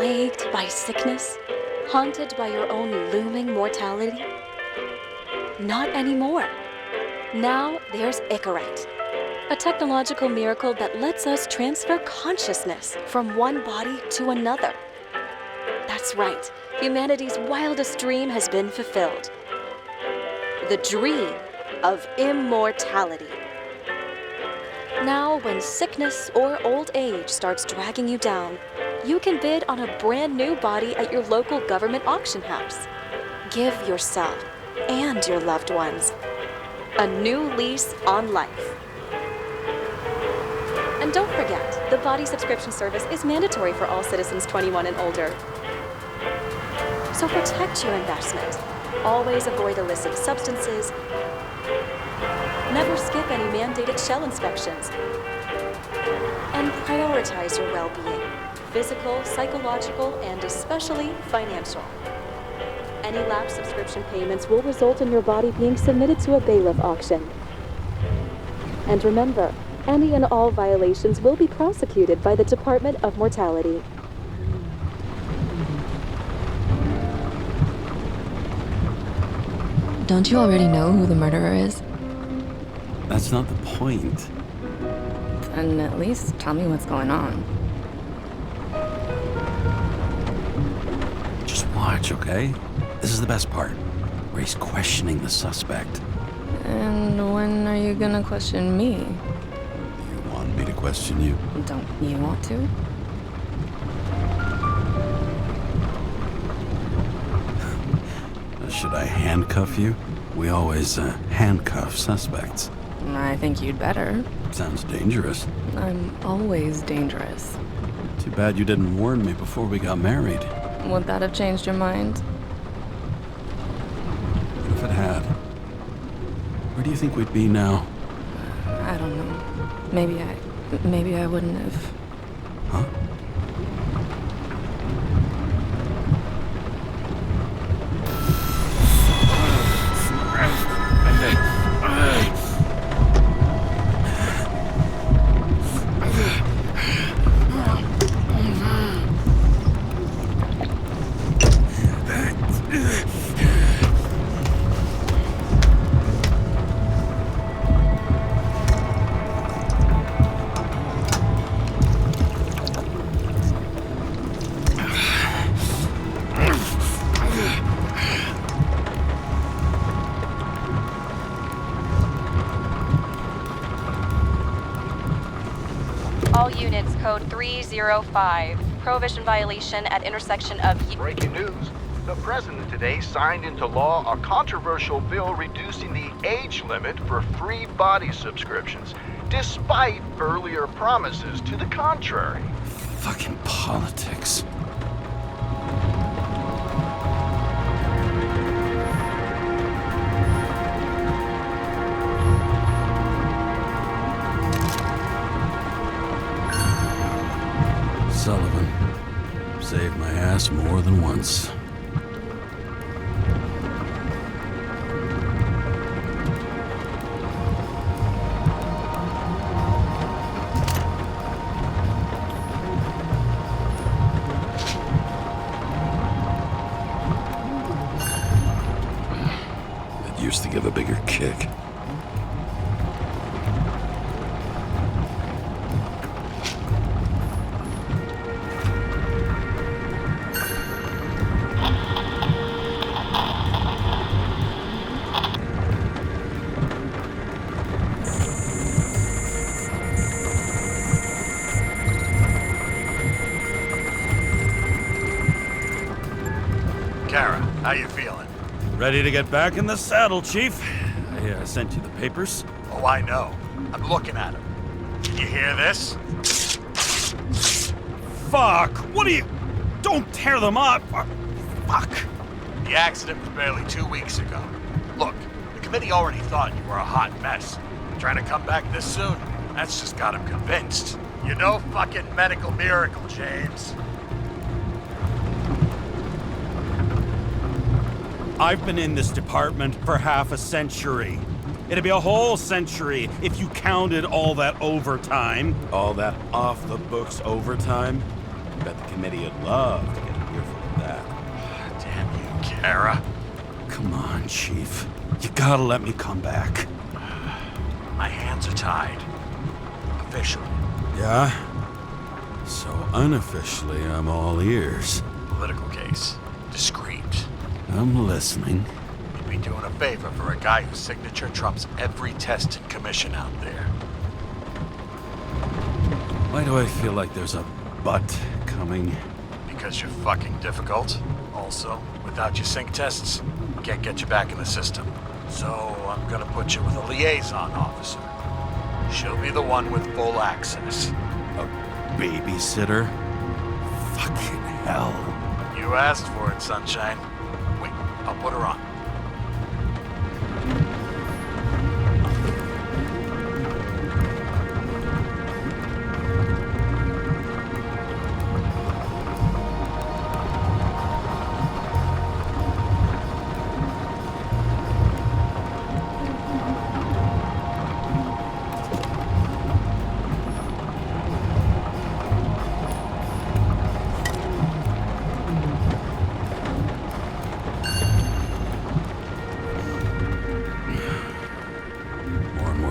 plagued by sickness? Haunted by your own looming mortality? Not anymore. Now there's Icarite, a technological miracle that lets us transfer consciousness from one body to another. That's right, humanity's wildest dream has been fulfilled. The dream of immortality. Now, when sickness or old age starts dragging you down, you can bid on a brand new body at your local government auction house. Give yourself and your loved ones a new lease on life. And don't forget, the body subscription service is mandatory for all citizens 21 and older. So protect your investment. Always avoid illicit substances. Never skip any mandated shell inspections. And prioritize your well-being, physical, psychological, and especially financial. Any lapsed subscription payments will result in your body being submitted to a bailiff auction. And remember, any and all violations will be prosecuted by the Department of Mortality. Don't you already know who the murderer is? That's not the point. Then at least tell me what's going on. Just watch, okay? This is the best part, where he's questioning the suspect. And when are you gonna question me? You want me to question you? Don't you want to? Should I handcuff you? We always handcuff suspects. I think you'd better. Sounds dangerous. I'm always dangerous. Too bad you didn't warn me before we got married. Would that have changed your mind? If it had, where do you think we'd be now? I don't know. Maybe I wouldn't have. Huh? All units, code 305. Prohibition violation at intersection of... Breaking news. The president today signed into law a controversial bill reducing the age limit for free body subscriptions, despite earlier promises to the contrary. Fucking politics. Sullivan saved my ass more than once. It used to give a bigger kick. Kara, how you feeling? Ready to get back in the saddle, Chief. I sent you the papers. Oh, I know. I'm looking at them. Can you hear this? Fuck! What are you... Don't tear them up! Fuck! The accident was barely 2 weeks ago. Look, the committee already thought you were a hot mess. Trying to come back this soon? That's just got them convinced. You're no fucking medical miracle, James. I've been in this department for half a century. It'd be a whole century if you counted all that overtime. All that off-the-books overtime? Bet the committee would love to get an earful of that. Damn you, Kara. Come on, Chief. You gotta let me come back. My hands are tied. Officially. Yeah? So unofficially, I'm all ears. Political case. Discreet. I'm listening. You'd be doing a favor for a guy whose signature trumps every test and commission out there. Why do I feel like there's a but coming? Because you're fucking difficult. Also, without your sync tests, can't get you back in the system. So I'm gonna put you with a liaison officer. She'll be the one with full access. A babysitter? Fucking hell. You asked for it, Sunshine. Wait, I'll put her on.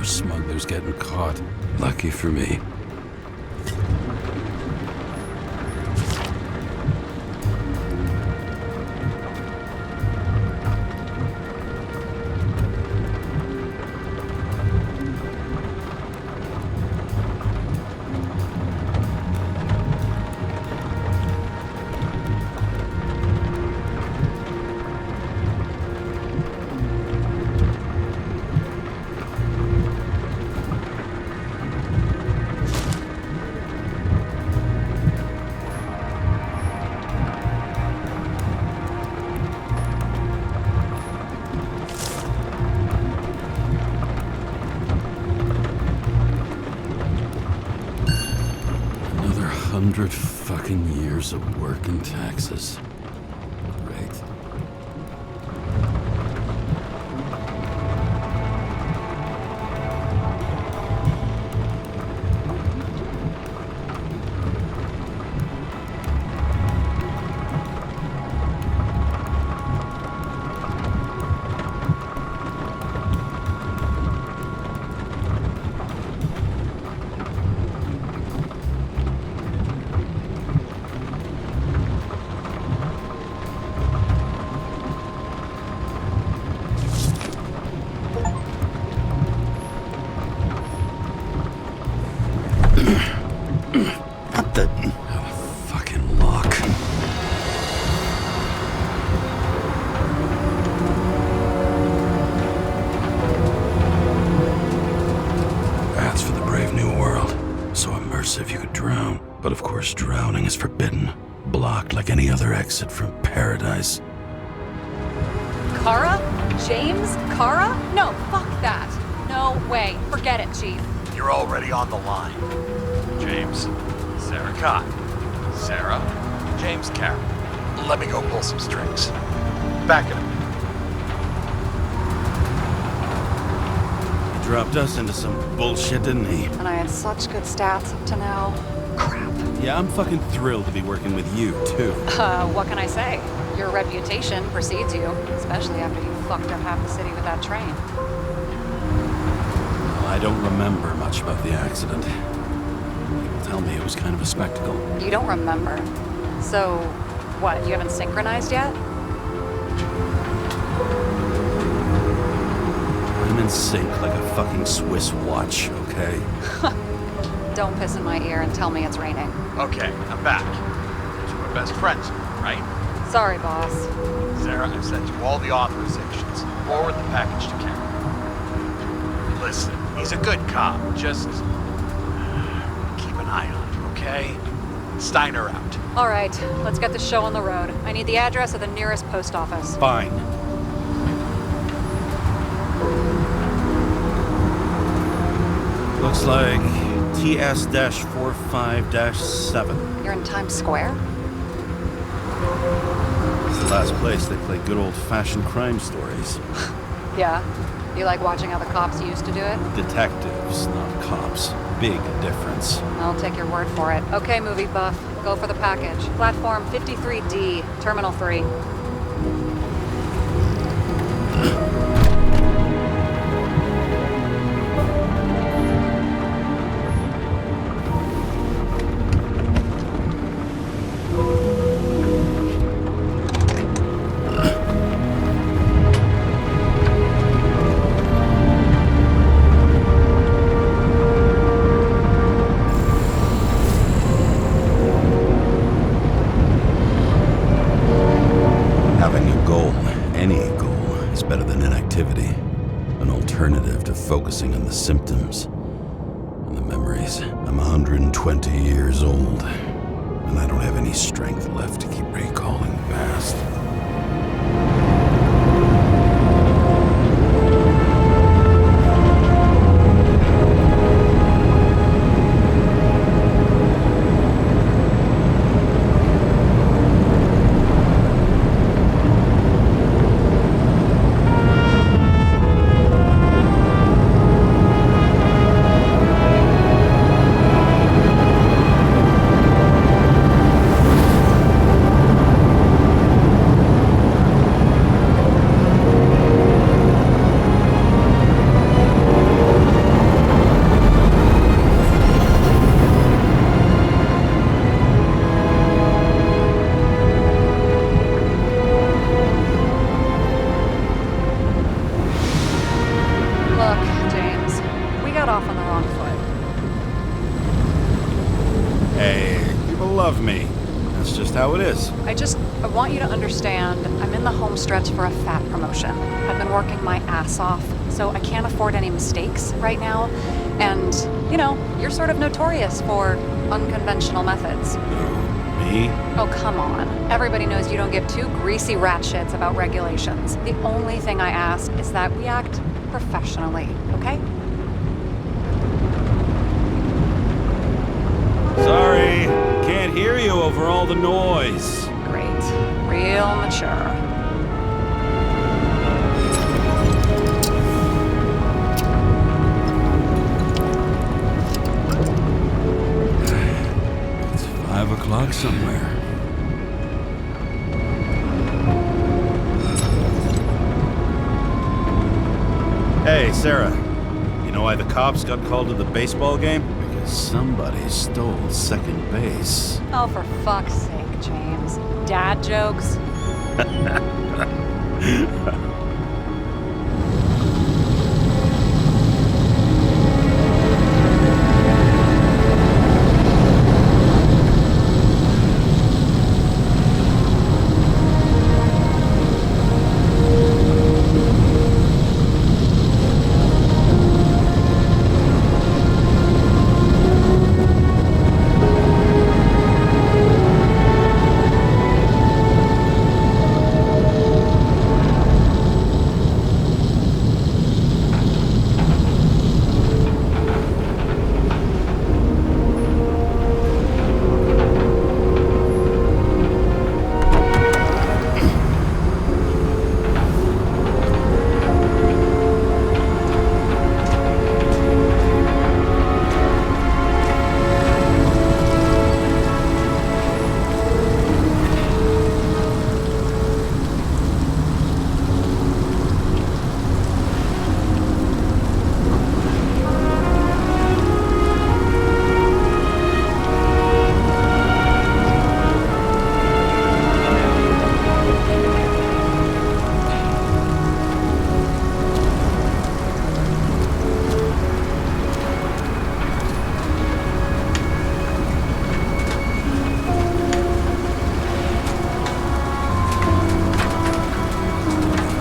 Smugglers getting caught. Lucky for me. Another 100 fucking years of work and taxes. Great. What the? Oh, fucking lock. That's for the brave new world. So immersive you could drown. But of course, drowning is forbidden. Blocked like any other exit from paradise. Kara? James? Kara? No, fuck that. No way. Forget it, Chief. You're already on the line. James, Sarah Cott. Sarah, James Carroll. Let me go pull some strings. Back in a minute. He dropped us into some bullshit, didn't he? And I had such good stats up to now. Crap. Yeah, I'm fucking thrilled to be working with you, too. What can I say? Your reputation precedes you, especially after you fucked up half the city with that train. Well, I don't remember much about the accident. People tell me it was kind of a spectacle. You don't remember. So, what, you haven't synchronized yet? I'm in sync like a fucking Swiss watch, okay? Don't piss in my ear and tell me it's raining. Okay, I'm back. So we're best friends, right? Sorry, boss. Sarah, I've sent you all the authorizations. Forward the package to Karen. Listen, he's a good cop. Just keep an eye on him, okay? Steiner out. All right, let's get the show on the road. I need the address of the nearest post office. Fine. Looks like TS-45-7. You're in Times Square? It's the last place they play good old-fashioned crime stories. Yeah? You like watching how the cops used to do it? Detectives, not cops. Big difference. I'll take your word for it. Okay, movie buff. Go for the package. Platform 53D, Terminal 3. Having a goal, any goal, is better than inactivity. An alternative to focusing on the symptoms and the memories. I'm 120 years old, and I don't have any strength left to keep recalling the past. Look, James, we got off on the wrong foot. Hey, people love me. That's just how it is. I want you to understand, I'm in the home stretch for a fat promotion. I've been working my ass off, so I can't afford any mistakes right now. And, you know, you're sort of notorious for unconventional methods. Me? Oh, come on. Everybody knows you don't give two greasy rat shits about regulations. The only thing I ask is that we act professionally, okay? Sorry, can't hear you over all the noise. Great. Real mature. It's 5 o'clock somewhere. Hey, Sarah. You know why the cops got called to the baseball game? Because somebody stole second base. Oh, for fuck's sake, James. Dad jokes?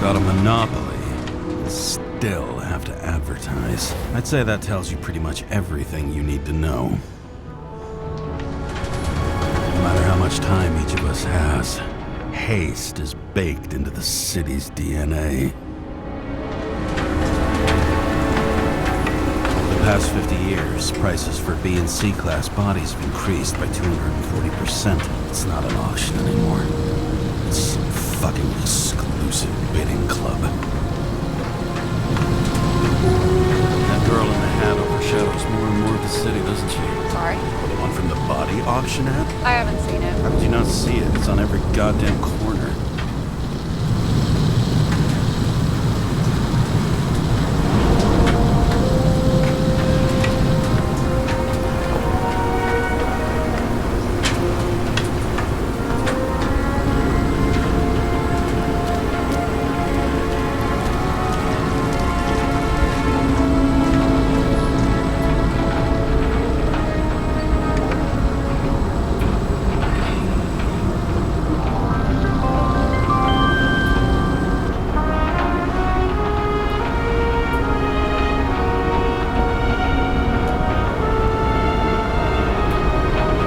Got a monopoly, and still have to advertise. I'd say that tells you pretty much everything you need to know. No matter how much time each of us has, haste is baked into the city's DNA. The past 50 years, prices for B and C class bodies have increased by 240%. It's not an auction anymore. It's some fucking exclusive bidding club. That girl in the hat overshadows more and more of the city, doesn't she? Sorry? One from the body auction ad? I haven't seen it. How did you not see it? It's on every goddamn corner.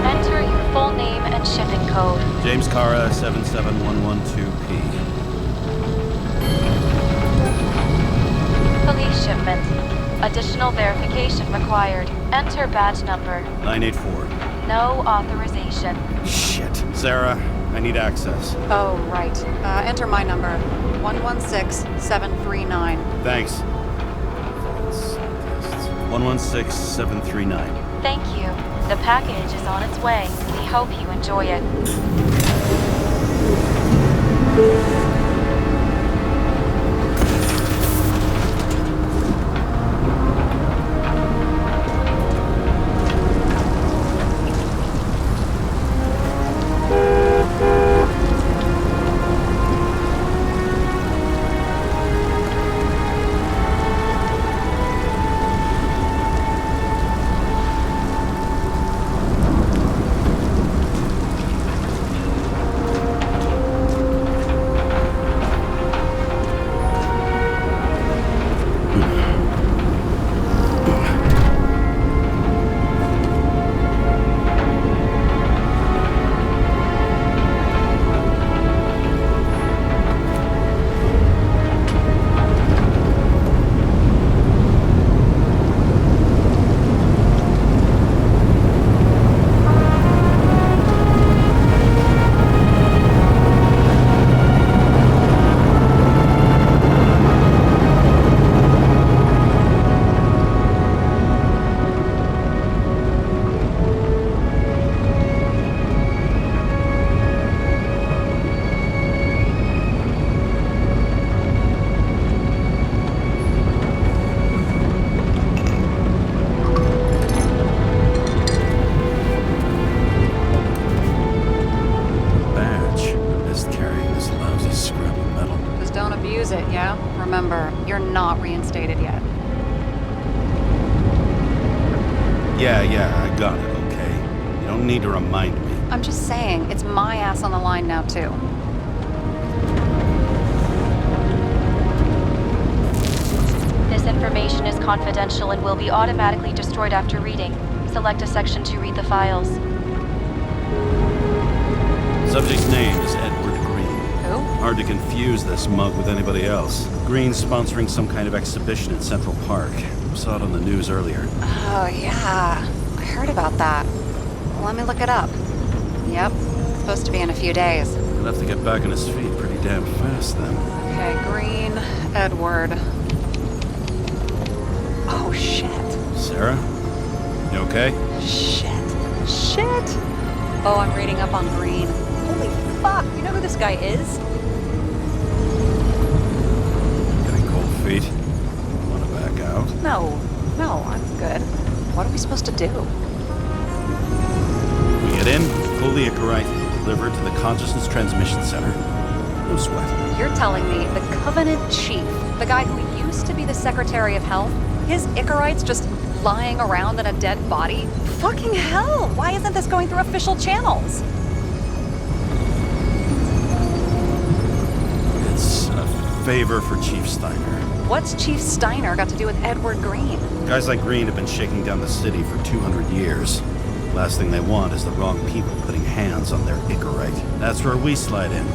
Enter your full name and shipping code. James Cara, 77112P. Police shipment. Additional verification required. Enter badge number. 984. No authorization. Shit. Sarah, I need access. Oh, right. Enter my number. 116739. Thanks. 116739. Thank you. The package is on its way. We hope you enjoy it. Use it, yeah? Remember, you're not reinstated yet. Yeah, I got it, okay? You don't need to remind me. I'm just saying, it's my ass on the line now, too. This information is confidential and will be automatically destroyed after reading. Select a section to read the files. Subject's name is Edward Green. Who? Hard to confuse this mug with anybody else. Green's sponsoring some kind of exhibition in Central Park. Saw it on the news earlier. Oh, yeah. I heard about that. Let me look it up. Yep. It's supposed to be in a few days. He'll have to get back on his feet pretty damn fast then. Okay, Green, Edward. Oh, shit. Sarah? You okay? Shit. Oh, I'm reading up on Green. Holy fuck, you know who this guy is? Getting cold feet? Wanna back out? No, I'm good. What are we supposed to do? We get in, pull the Icarite, deliver it to the Consciousness Transmission Center. No sweat. You're telling me the Covenant Chief, the guy who used to be the Secretary of Health, his Icarite's just lying around in a dead body? Fucking hell! Why isn't this going through official channels? It's a favor for Chief Steiner. What's Chief Steiner got to do with Edward Green? Guys like Green have been shaking down the city for 200 years. Last thing they want is the wrong people putting hands on their Icarite. That's where we slide in.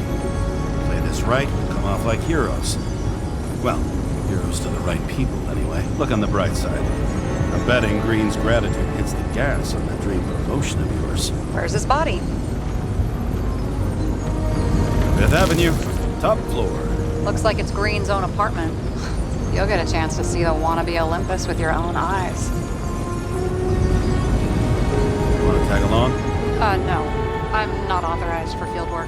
Play this right, we'll come off like heroes. Well, heroes to the right people, anyway. Look on the bright side. I'm betting Green's gratitude hits the gas on that dream promotion of yours. Where's his body? 5th Avenue, top floor. Looks like it's Green's own apartment. You'll get a chance to see the wannabe Olympus with your own eyes. Want to Tag along? No. I'm not authorized for field work.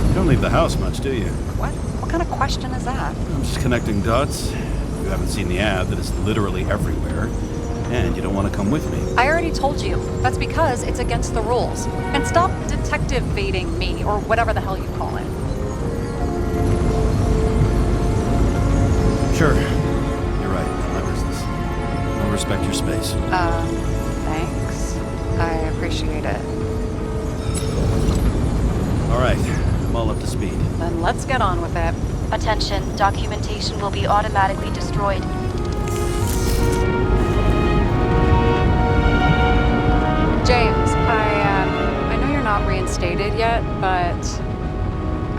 You don't leave the house much, do you? What? What kind of question is that? I'm just connecting dots. You haven't seen the ad that is literally everywhere, and you don't want to come with me. I already told you. That's because it's against the rules. And stop detective-baiting me, or whatever the hell you call it. Sure. You're right. Not my business. I'll respect your space. Thanks. I appreciate it. All right. I'm all up to speed. Then let's get on with it. Attention, documentation will be automatically destroyed. James, I know you're not reinstated yet, but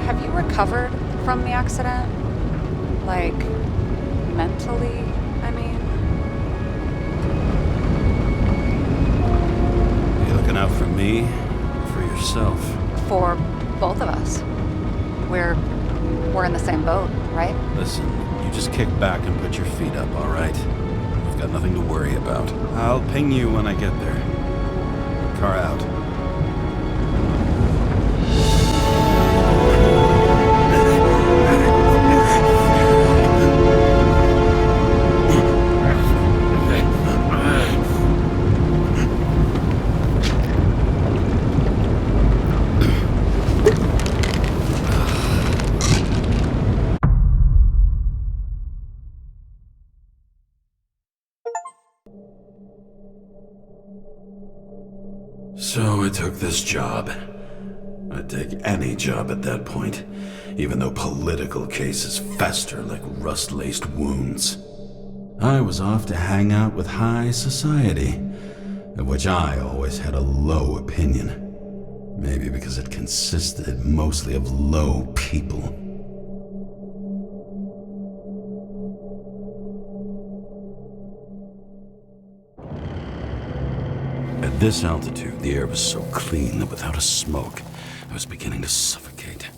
have you recovered from the accident? Like, mentally, I mean? Are you looking out for me or for yourself? For both of us. We're in the same boat, right? Listen, you just kick back and put your feet up, all right? You've got nothing to worry about. I'll ping you when I get there. Car out. So I took this job. I'd take any job at that point, even though political cases fester like rust-laced wounds. I was off to hang out with high society, of which I always had a low opinion. Maybe because it consisted mostly of low people. At this altitude, the air was so clean that without a smoke, I was beginning to suffocate.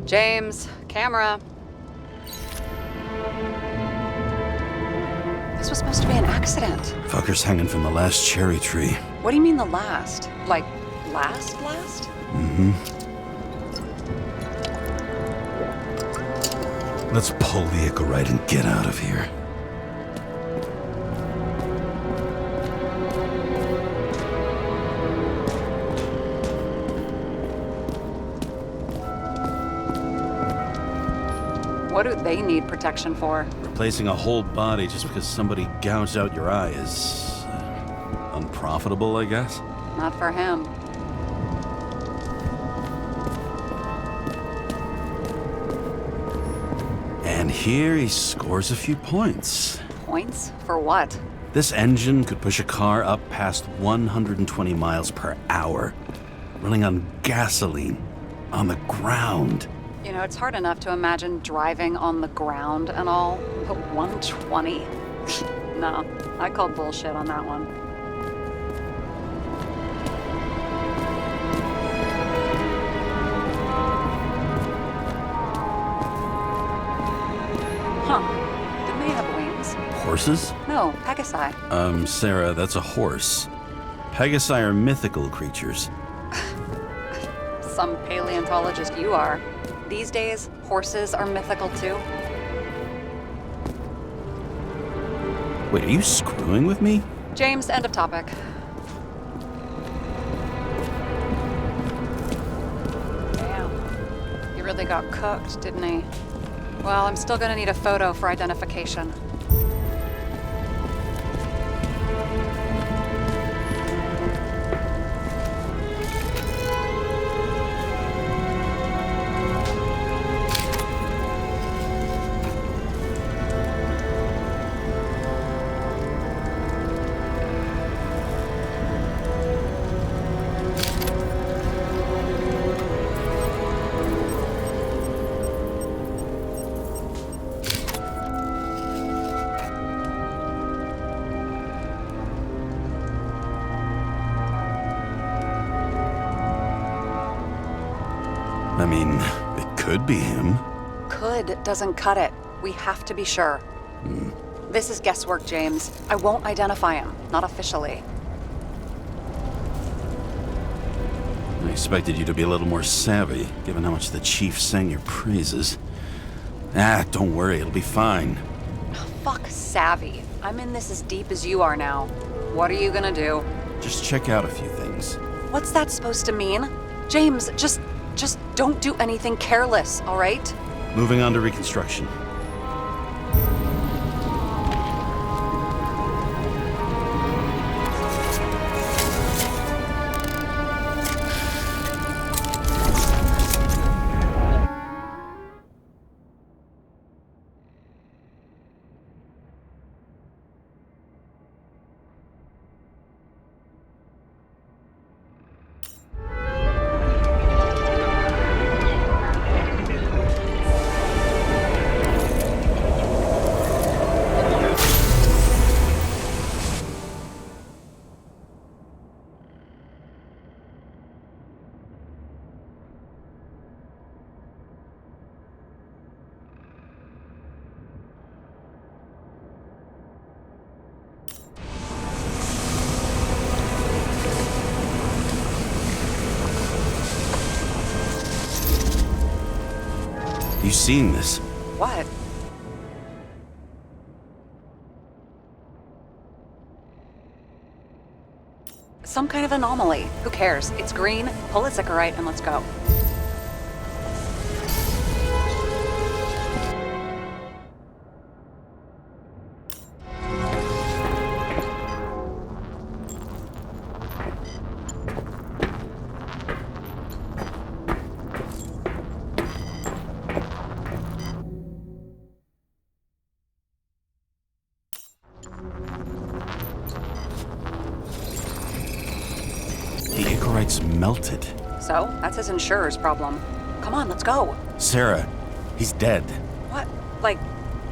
James, camera. This was supposed to be an accident. Fucker's hanging from the last cherry tree. What do you mean the last? Like, last? Mm-hmm. Let's pull the Icarite and get out of here. What do they need protection for? Replacing a whole body just because somebody gouged out your eye is unprofitable, I guess. Not for him. And here he scores a few points. Points? For what? This engine could push a car up past 120 miles per hour, running on gasoline, on the ground. You know, it's hard enough to imagine driving on the ground and all, but 120? No, I call bullshit on that one. Huh. Didn't they have wings? Horses? No, Pegasi. Sarah, that's a horse. Pegasi are mythical creatures. Some paleontologist you are. These days, horses are mythical too. Wait, are you screwing with me? James, end of topic. Damn. He really got cooked, didn't he? Well, I'm still gonna need a photo for identification. I mean, it could be him. Could doesn't cut it. We have to be sure. This is guesswork, James. I won't identify him. Not officially. I expected you to be a little more savvy, given how much the chief sang your praises. Don't worry, it'll be fine. Fuck savvy. I'm in this as deep as you are now. What are you gonna do? Just check out a few things. What's that supposed to mean? James, just don't do anything careless, all right? Moving on to reconstruction. You seen this? What? Some kind of anomaly. Who cares? It's green, pull it Sycarite, and let's go. The Icarite's melted. So, that's his insurer's problem. Come on, let's go. Sarah, he's dead. What? Like,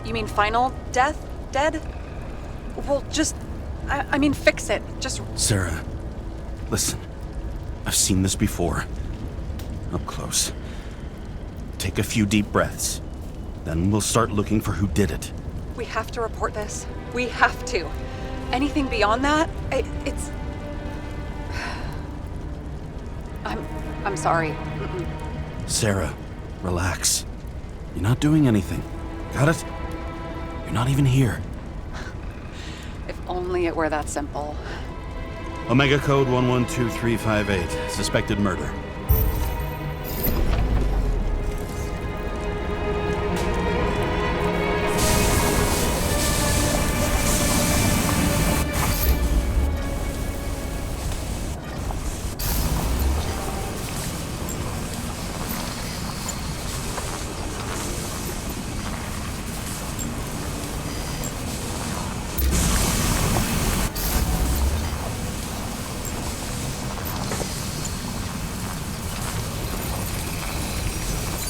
you mean final death? Dead? Well, just... I mean, fix it. Just... Sarah, listen. I've seen this before. Up close. Take a few deep breaths. Then we'll start looking for who did it. We have to report this. We have to. Anything beyond that, it's... I'm sorry. Sarah, relax. You're not doing anything. Got it? You're not even here. If only it were that simple. Omega code 112358. Suspected murder.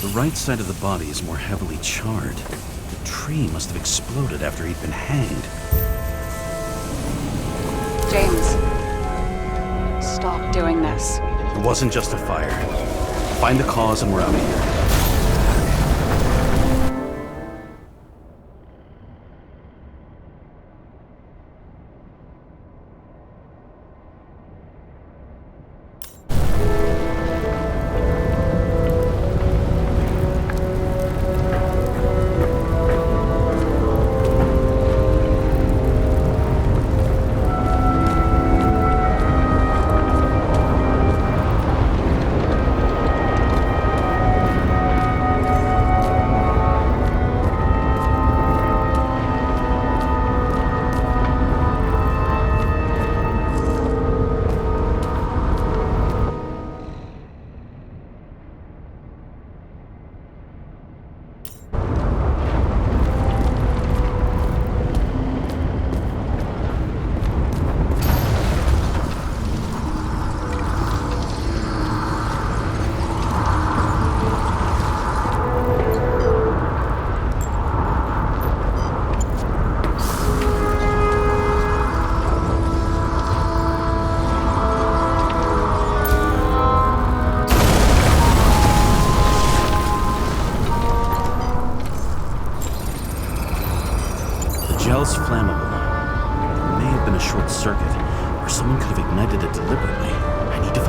The right side of the body is more heavily charred. The tree must have exploded after he'd been hanged. James, stop doing this. It wasn't just a fire. Find the cause and we're out of here.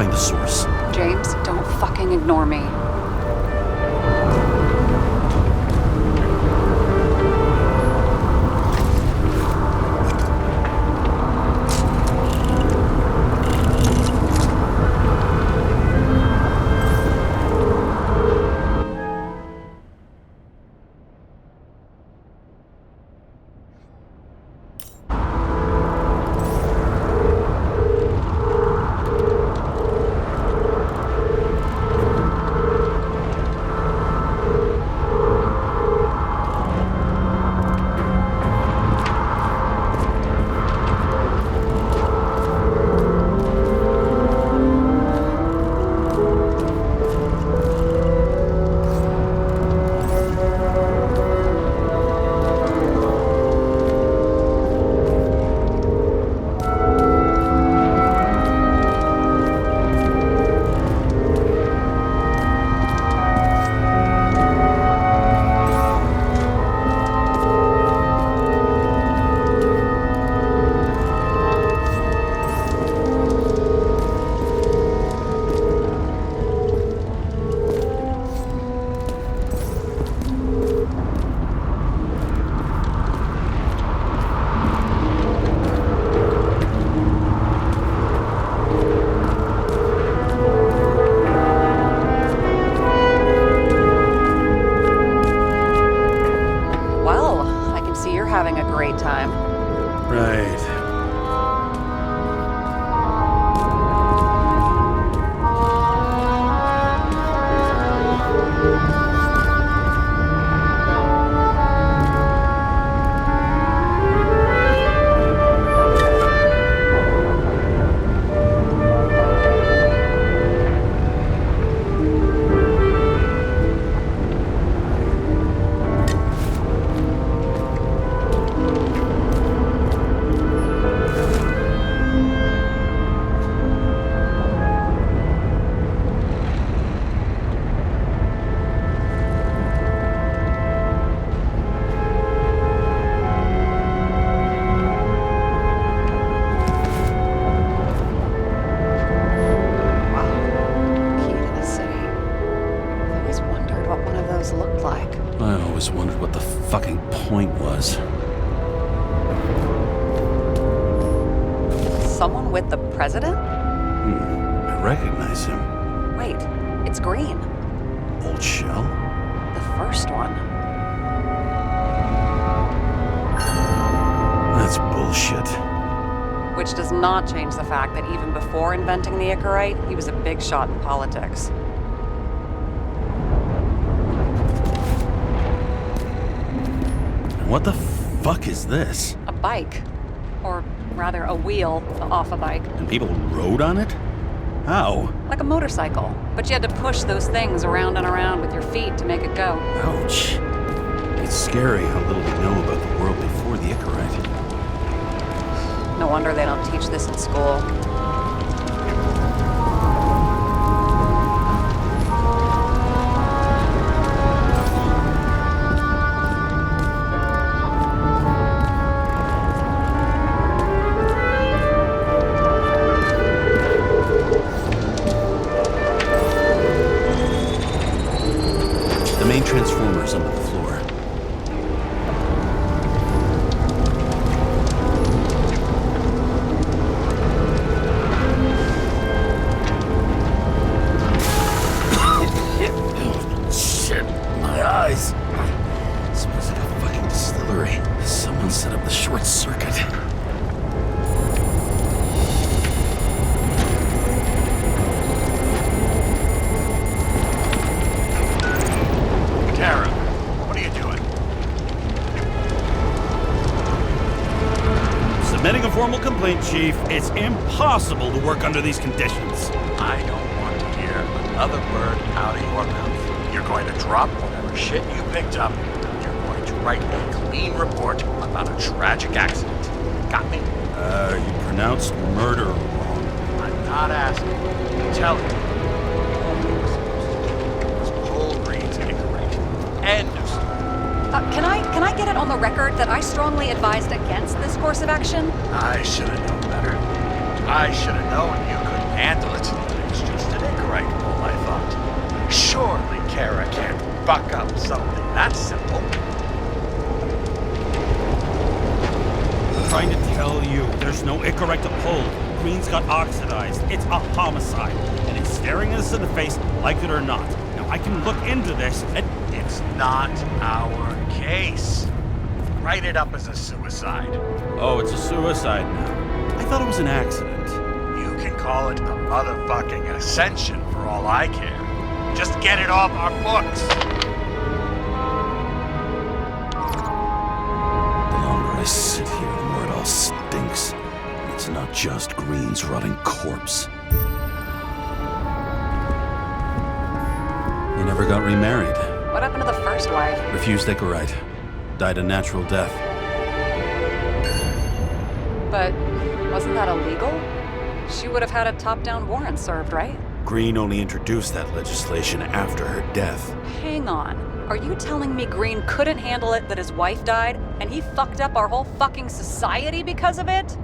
identifying the source. James, don't fucking ignore me. Having a great time. Right. I always wondered what the fucking point was. Someone with the president? I recognize him. Wait, it's Green. Old Shell? The first one. That's bullshit. Which does not change the fact that even before inventing the Icarite, he was a big shot in politics. What the fuck is this? A bike. Or rather, a wheel off a bike. And people rode on it? How? Like a motorcycle. But you had to push those things around and around with your feet to make it go. Ouch. It's scary how little we know about the world before the Icarite. No wonder they don't teach this in school. The main transformer's under the floor. Shit, my eyes. Smells like a fucking distillery. Someone set up the short circuit. Tara, what are you doing? Submitting a formal complaint, Chief. It's impossible to work under these conditions. I don't want to hear another word out of your mouth. You're going to drop whatever shit you picked up. You're going to write a clean report about a tragic accident. Got me? You pronounced murder wrong. I'm not asking. I'm telling you. All we were supposed to do was pull Green's Icarite. End of story. Can I get it on the record that I strongly advised against this course of action? I should have known better. I should have known you couldn't handle it. fuck up something that simple. I'm trying to tell you, there's no Icarite to pull. Green's got oxidized. It's a homicide. And it's staring us in the face, like it or not. Now, I can look into this and... It's not our case. Write it up as a suicide. Oh, it's a suicide now. I thought it was an accident. You can call it a motherfucking ascension for all I care. Just get it off our books. The longer I sit here, the more it all stinks. It's not just Green's rotting corpse. He never got remarried. What happened to the first wife? Refused Icarite. Died a natural death. But wasn't that illegal? She would have had a top-down warrant served, right? Green only introduced that legislation after her death. Hang on. Are you telling me Green couldn't handle it that his wife died, and he fucked up our whole fucking society because of it?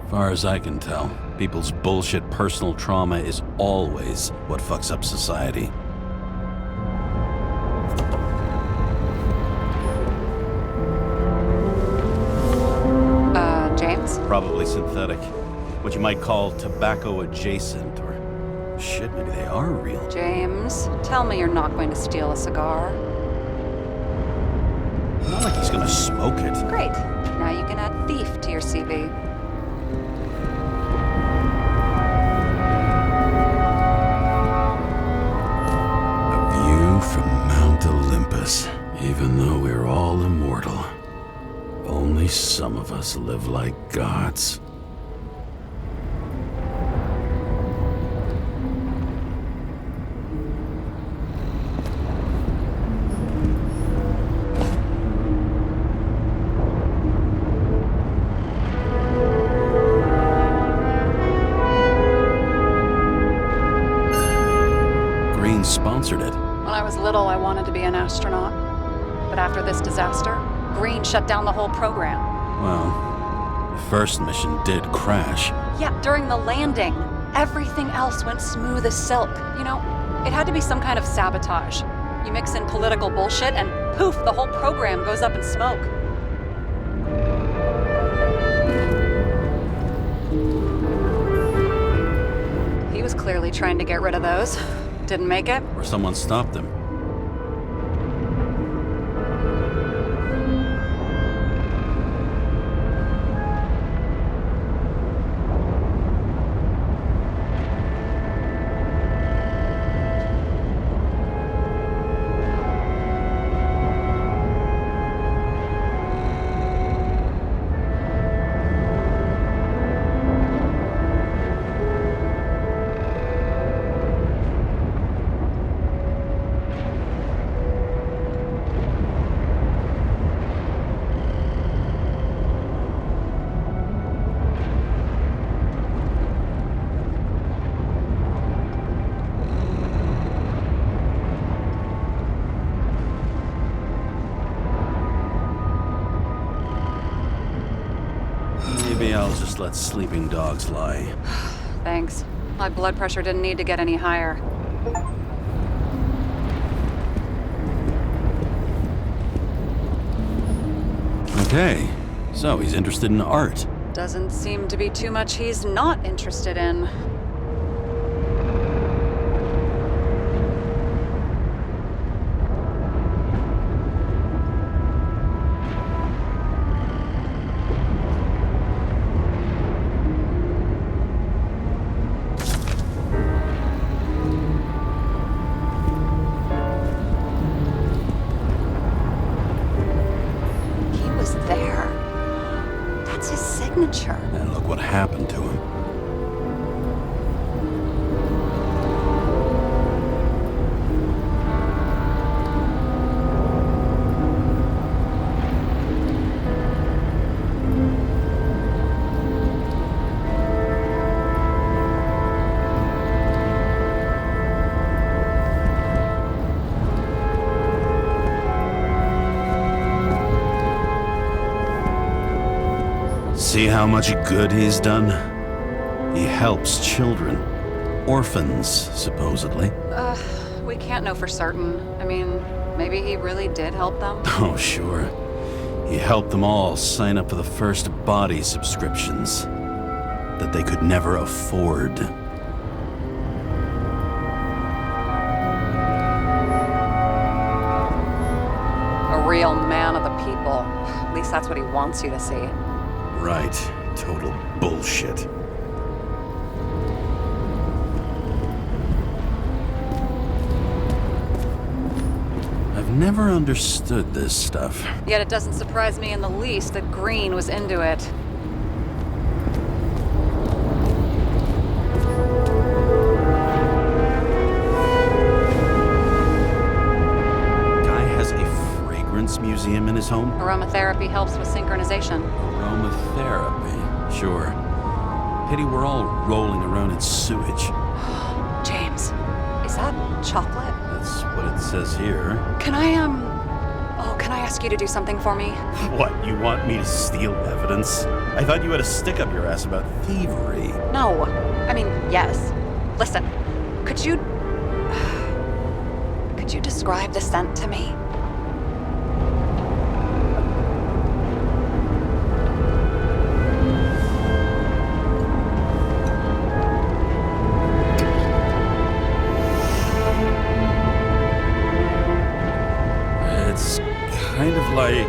Far as I can tell, people's bullshit personal trauma is always what fucks up society. James? Probably synthetic. What you might call tobacco adjacent, or shit, maybe they are real. James, tell me you're not going to steal a cigar. Not like he's gonna smoke it. Great. Now you can add thief to your CV. A view from Mount Olympus. Even though we're all immortal, only some of us live like gods. Green sponsored it. When I was little, I wanted to be an astronaut. But after this disaster, Green shut down the whole program. Well, the first mission did crash. Yeah, during the landing. Everything else went smooth as silk. You know, it had to be some kind of sabotage. You mix in political bullshit and poof, the whole program goes up in smoke. He was clearly trying to get rid of those. Didn't make it. Or someone stopped them. Maybe I'll just let sleeping dogs lie. Thanks. My blood pressure didn't need to get any higher. Okay, so he's interested in art. Doesn't seem to be too much he's not interested in. And look what happened to him. See how much good he's done? He helps children. Orphans, supposedly. We can't know for certain. I mean, maybe he really did help them. Oh, sure. He helped them all sign up for the first body subscriptions that they could never afford. A real man of the people. At least that's what he wants you to see. Right. Total bullshit. I've never understood this stuff. Yet it doesn't surprise me in the least that Green was into it. Guy has a fragrance museum in his home? Aromatherapy helps with synchronization. Aromatherapy, sure. Pity we're all rolling around in sewage. James, is that chocolate? That's what it says here. Can I ask you to do something for me? What, you want me to steal evidence? I thought you had a stick up your ass about thievery. No. I mean, yes. Listen, could you describe the scent to me? It's kind of like...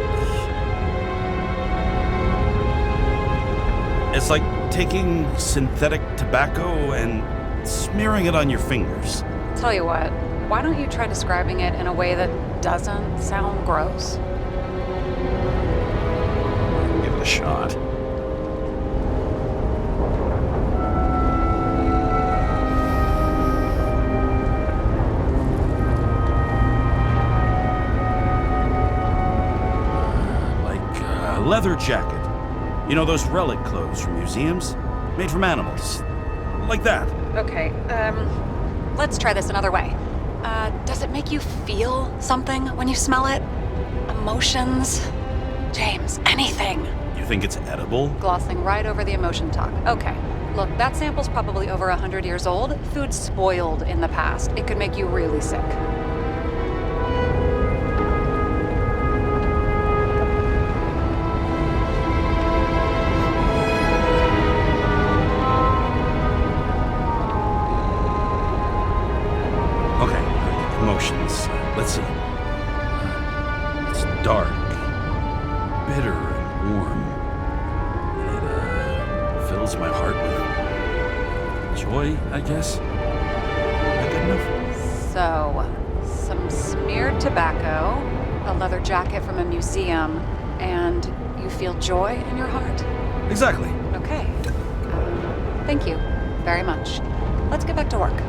It's like taking synthetic tobacco and smearing it on your fingers. Tell you what, why don't you try describing it in a way that doesn't sound gross? Give it a shot. Leather jacket. You know those relic clothes from museums? Made from animals. Like that. Okay, let's try this another way. Does it make you feel something when you smell it? Emotions? James, anything. You think it's edible? Glossing right over the emotion talk. Okay, look, that sample's probably over 100 years old. Food spoiled in the past. It could make you really sick. Emotions. Let's see. It's dark, bitter, and warm. It fills my heart with joy, I guess. Not good enough? So, some smeared tobacco, a leather jacket from a museum, and you feel joy in your heart? Exactly. Okay. Thank you very much. Let's get back to work.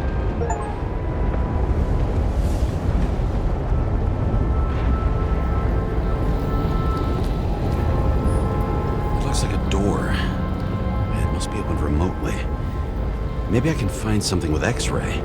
Looks like a door. It must be opened remotely. Maybe I can find something with X-ray.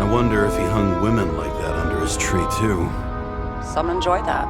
I wonder if he hung women like that under his tree, too. Some enjoy that.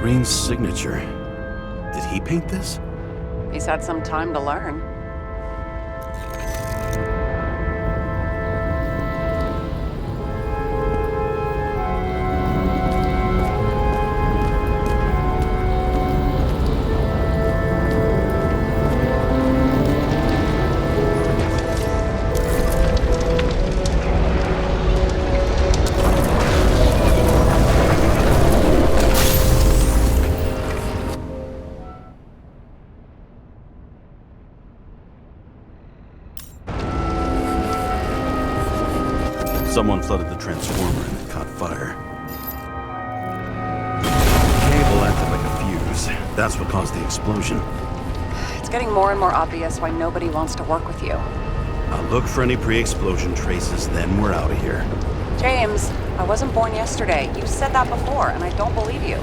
Green's signature. he paint this? He's had some time to learn. Someone flooded the transformer and it caught fire. The cable acted like a fuse. That's what caused the explosion. It's getting more and more obvious why nobody wants to work with you. I'll look for any pre-explosion traces, then we're out of here. James, I wasn't born yesterday. You said that before, and I don't believe you.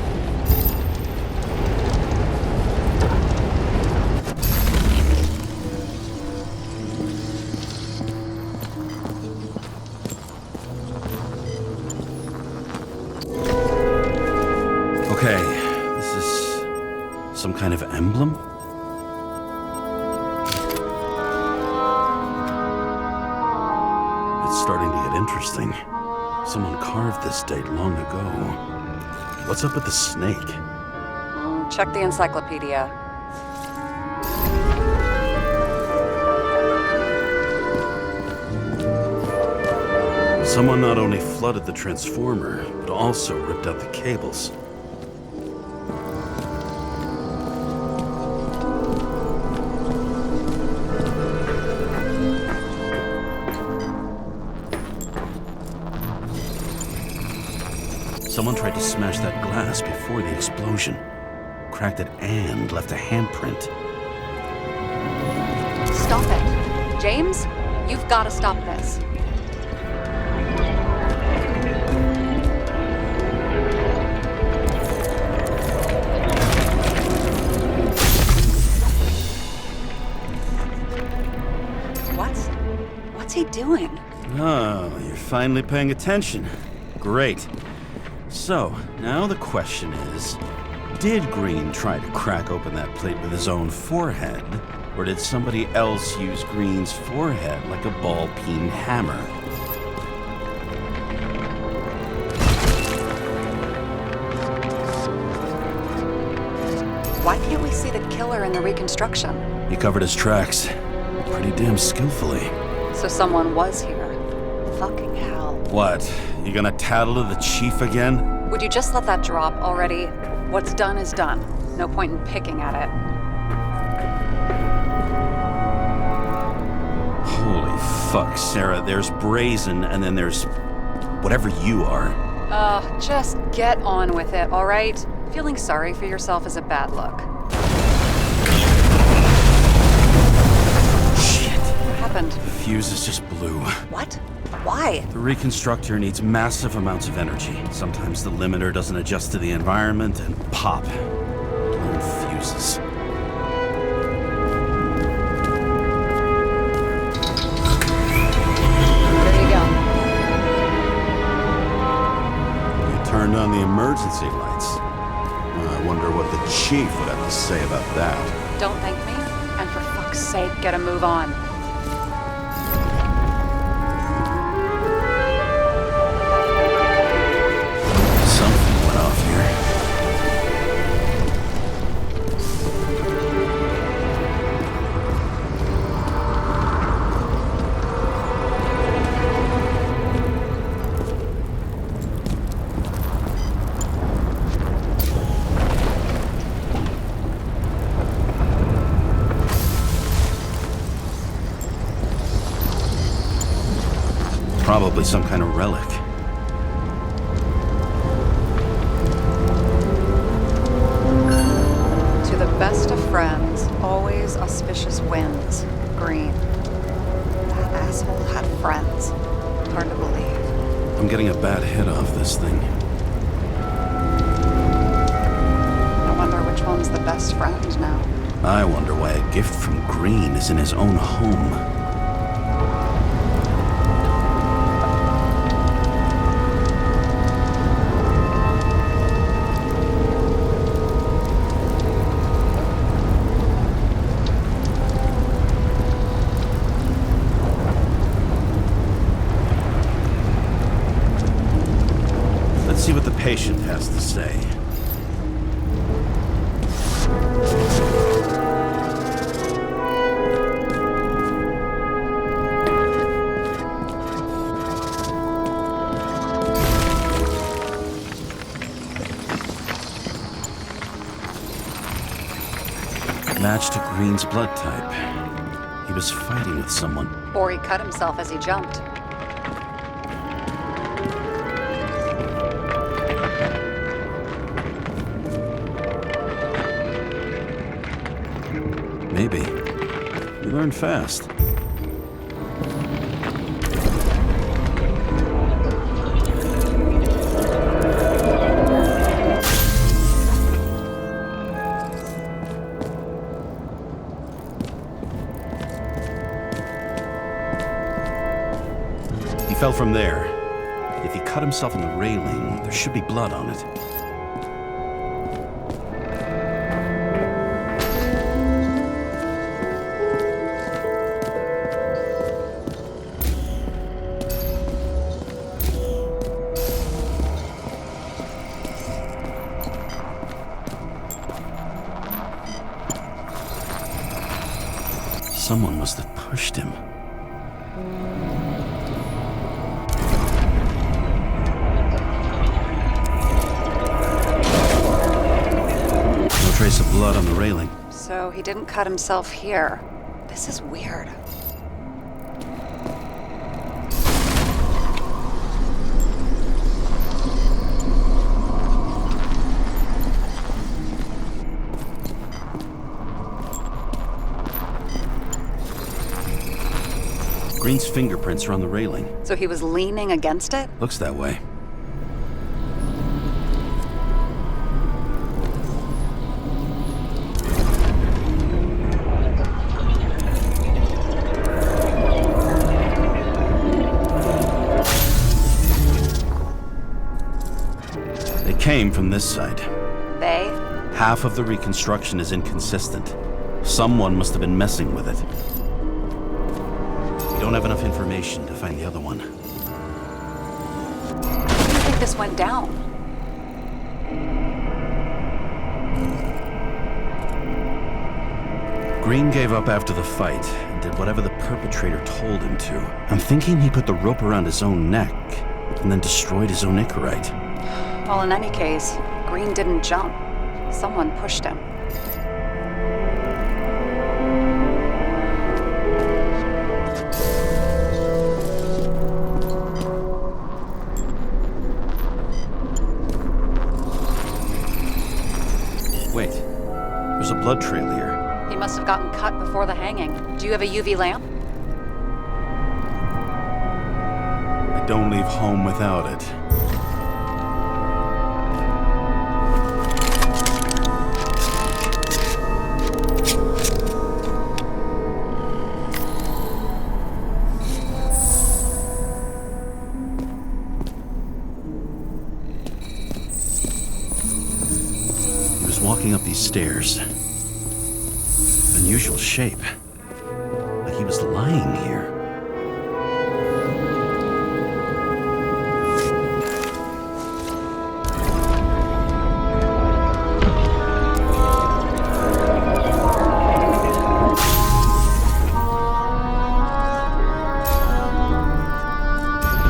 Okay, this is some kind of emblem? It's starting to get interesting. Someone carved this date long ago. What's up with the snake? Check the encyclopedia. Someone not only flooded the transformer, but also ripped out the cables. Someone tried to smash that glass before the explosion. Cracked it and left a handprint. Stop it. James, you've got to stop this. What's he doing? Oh, you're finally paying attention. Great. So, now the question is, did Green try to crack open that plate with his own forehead, or did somebody else use Green's forehead like a ball-peen hammer? Why can't we see the killer in the reconstruction? He covered his tracks pretty damn skillfully. So someone was here. Fucking hell. What? You gonna tattle to the chief again? Would you just let that drop already? What's done is done. No point in picking at it. Holy fuck, Sarah. There's brazen, and then there's whatever you are. Just get on with it, all right? Feeling sorry for yourself is a bad look. Shit. What happened? The fuses just blew. What? Why? The reconstructor needs massive amounts of energy. Sometimes the limiter doesn't adjust to the environment, and pop. Blown fuses. There you go. You turned on the emergency lights. I wonder what the chief would have to say about that. Don't thank me, and for fuck's sake, get a move on. Something went off here. Probably some kind of relic. To the best of friends, always auspicious winds. Green. That asshole had friends. Hard to believe. I'm getting a bad hit off this thing. I wonder which one's the best friend now. I wonder why a gift from Green is in his own home. has to say. Matched to Green's blood type. He was fighting with someone. Or he cut himself as he jumped. Maybe. You learn fast. He fell from there. If he cut himself on the railing, there should be blood on it. Someone must have pushed him. No trace of blood on the railing. So he didn't cut himself here. This is weird. Green's fingerprints are on the railing. So he was leaning against it? Looks that way. They came from this side. They? Half of the reconstruction is inconsistent. Someone must have been messing with it. We don't have enough information to find the other one. How do you think this went down? Green gave up after the fight and did whatever the perpetrator told him to. I'm thinking he put the rope around his own neck and then destroyed his own Icarite. Well, in any case, Green didn't jump. Someone pushed him. Wait, there's a blood trail here. He must have gotten cut before the hanging. Do you have a UV lamp? I don't leave home without it. Walking up these stairs. Unusual shape. Like he was lying here.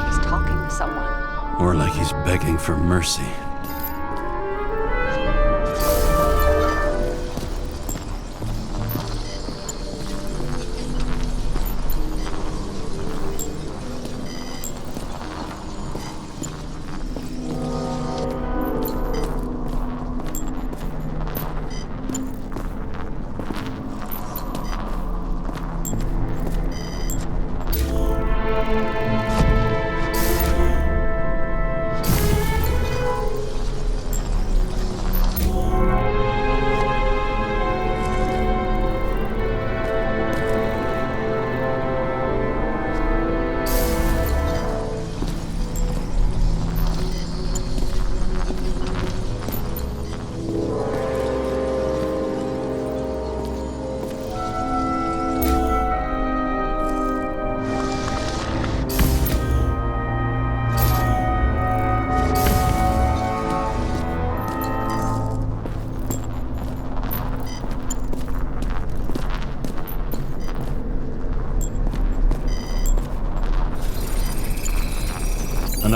He's talking to someone. Or like he's begging for mercy.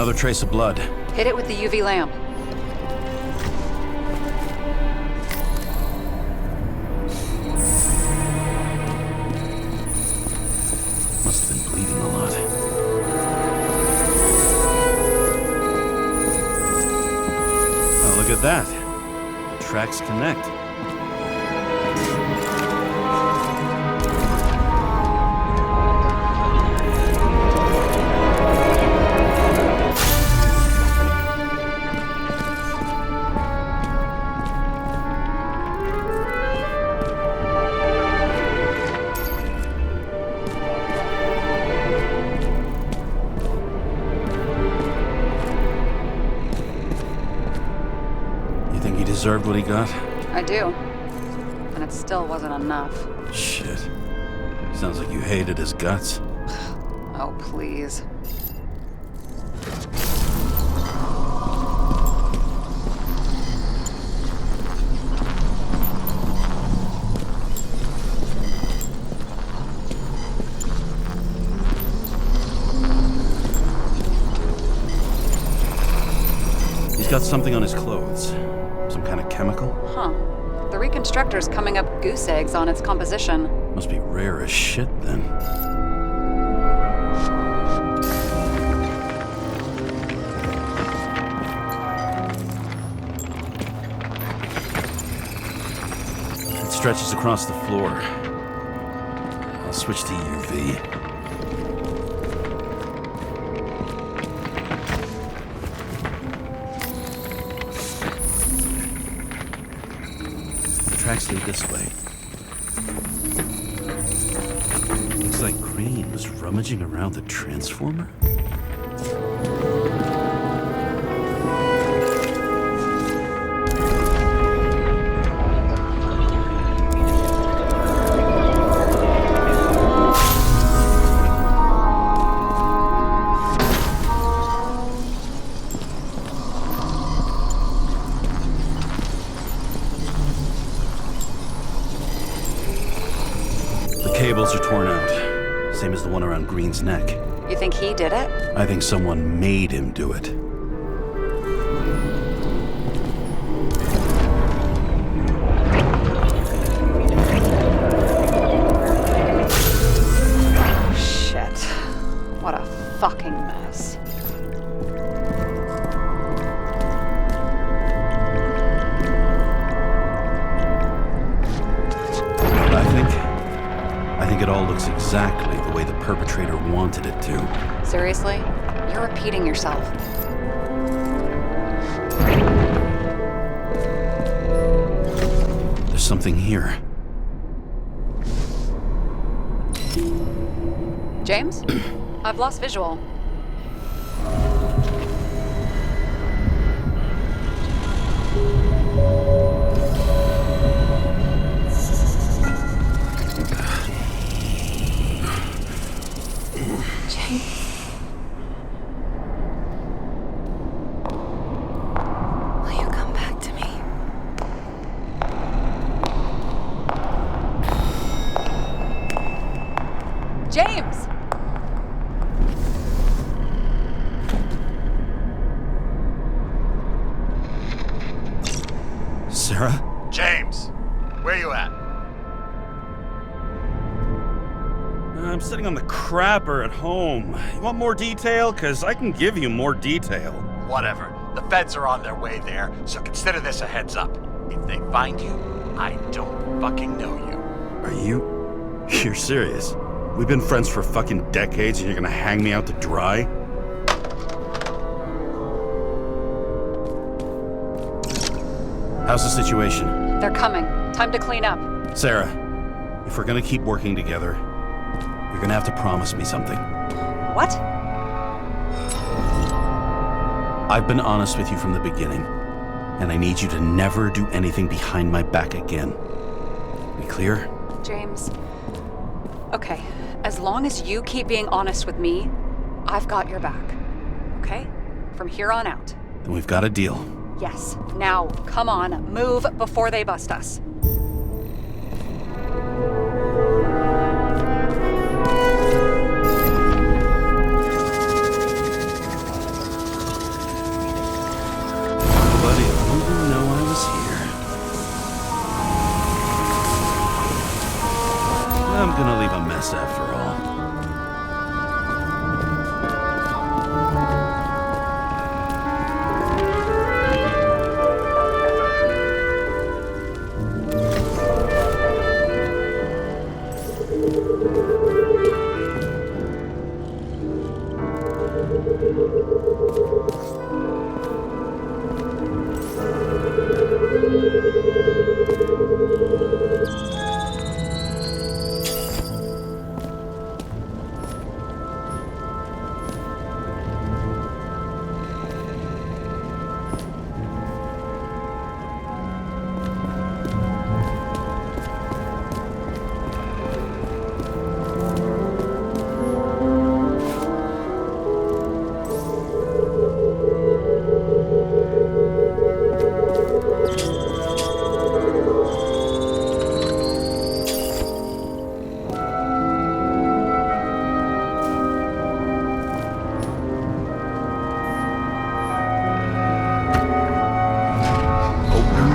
Another trace of blood. Hit it with the UV lamp. Must have been bleeding a lot. Oh, look at that. The tracks connect. Deserved what he got? I do. And it still wasn't enough. Shit. Sounds like you hated his guts. Oh, please. He's got something on his clothes. Some kind of chemical? Huh. The reconstructor's coming up goose eggs on its composition. Must be rare as shit, then. It stretches across the floor. I'll switch to UV. Tracks lead this way. Looks like Crane was rummaging around the transformer. Cables are torn out, same as the one around Green's neck. You think he did it? I think someone made him do it. Shit. What a fucking mess. I think it all looks exactly the way the perpetrator wanted it to. Seriously? You're repeating yourself. There's something here. James? I've lost visual. James! Sarah? James, where you at? I'm sitting on the crapper at home. You want more detail? Because I can give you more detail. Whatever. The feds are on their way there, so consider this a heads up. If they find you, I don't fucking know you. Are you? You're serious? We've been friends for fucking decades and you're gonna hang me out to dry? How's the situation? They're coming. Time to clean up. Sarah, if we're gonna keep working together, you're gonna have to promise me something. What? I've been honest with you from the beginning, and I need you to never do anything behind my back again. We clear? James. Okay, as long as you keep being honest with me, I've got your back. Okay? From here on out. Then we've got a deal. Yes. Now, come on, move before they bust us. mess after all.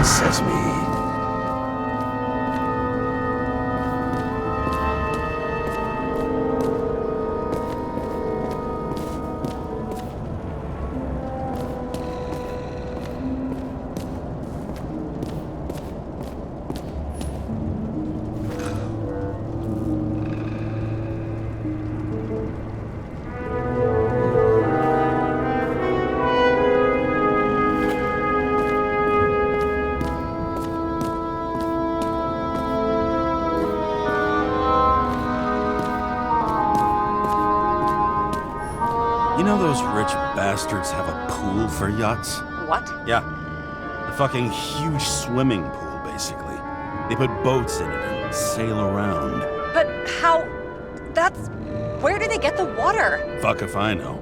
Sesame. You know those rich bastards have a pool for yachts? What? Yeah. A fucking huge swimming pool, basically. They put boats in it and sail around. But how... That's... Where do they get the water? Fuck if I know.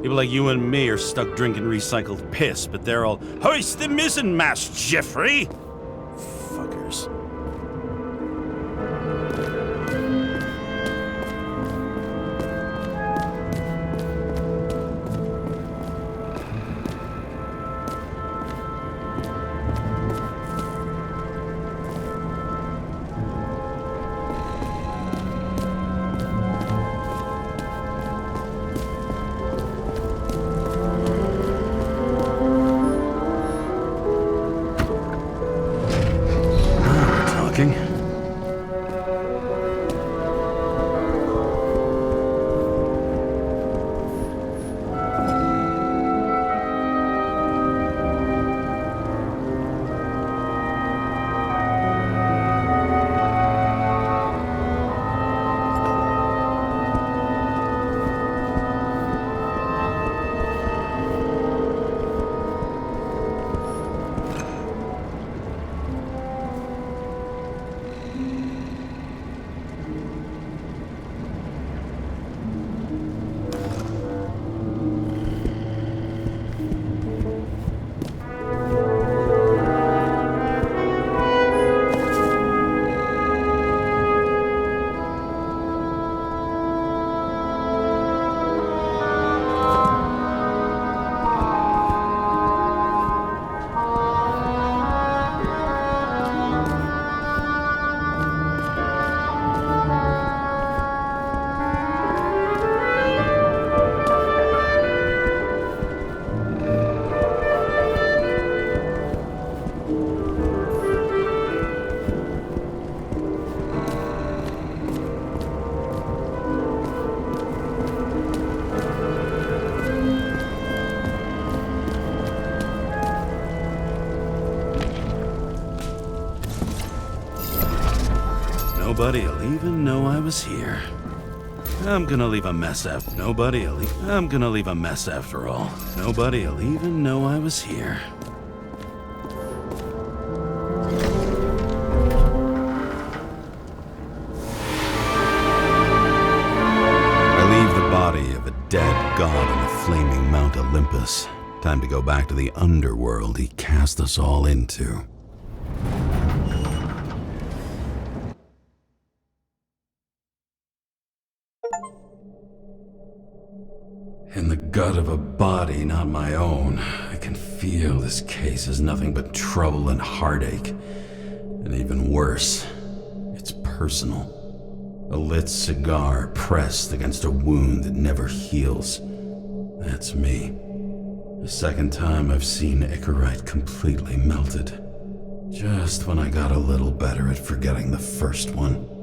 People like you and me are stuck drinking recycled piss, but they're all, hoist the mizzenmast, Jeffrey! Fuckers. Nobody'll even know I was here. I'm gonna leave a mess after. I'm gonna leave a mess after all. Nobody'll even know I was here. I leave the body of a dead god on the flaming Mount Olympus. Time to go back to the underworld he cast us all into. In the gut of a body not my own, I can feel this case is nothing but trouble and heartache. And even worse, it's personal. A lit cigar pressed against a wound that never heals. That's me. The second time I've seen Icarite completely melted. Just when I got a little better at forgetting the first one.